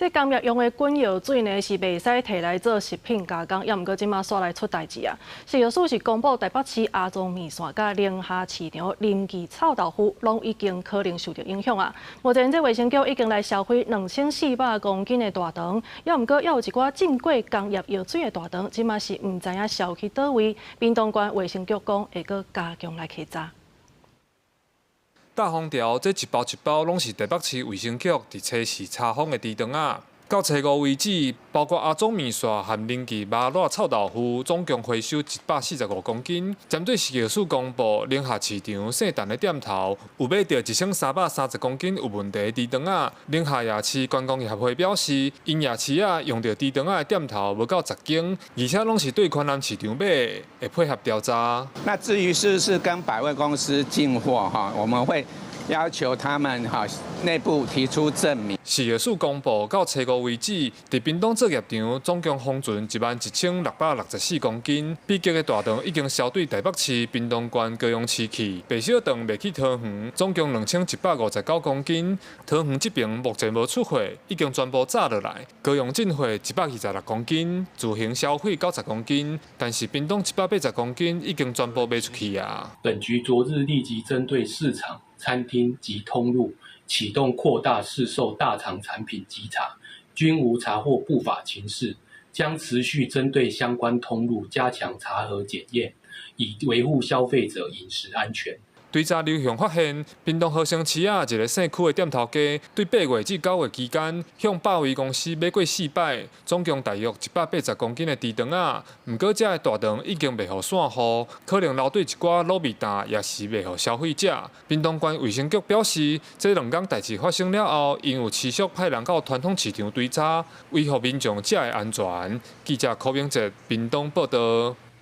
这工业用的滚药水呢是袂使摕来做食品加工，也毋过即马煞来出代志啊！食药署是公布台北市阿中面线甲宁夏市场林记臭豆腐，拢已经可能受到影响啊！目前这卫生局已经来销毁2400公斤的大肠，也毋过也有一寡进过工业药水的大肠，即马是毋知影销去倒位。屏东县卫生局讲会阁加强来稽查。大封条这一包一包拢是台北市卫生局伫初四查封的猪肠啊。到初五为止，包括阿中面线和林记麻辣臭豆腐，总共回收145公斤。针对食药署公布，宁夏市场姓陈的店头有买到1330公斤有问题的猪肠啊。宁夏夜市观光协会表示，因夜市啊用到猪肠的店头无够10间，而且拢是对昆南市场买，会配合调查。那至于是不是跟百货公司进货哈，我们会要求他们哈内部提出证明。食药署公布，到初五为止，伫屏东作业场总共封存11664公斤，比价的大肠已经销对台北市、屏东县高雄市去，白小肠卖去桃园，总共2159公斤。桃园这边目前无出货，已经全部炸落来。高雄进货126公斤，自行销毁90公斤，但是屏东180公斤已经全部卖出去啊。本局昨日立即针对市场、餐厅及通路启动扩大市售大肠产品稽查，均无查获不法情事，将持续针对相关通路加强查核检验，以维护消费者饮食安全。追查流向发现，屏东河城市啊一个姓区的店头家，对8月至9月期间，向百威公司买过4摆，总共大约180公斤的猪肠啊。毋过这的大肠已经卖互散户，可能留对一寡卤味摊，也是卖互消费者。屏东县卫生局表示，这2件代志发生了后，因有持续派人到传统市场追查，维护民众食的安全。记者柯明哲，屏东报道。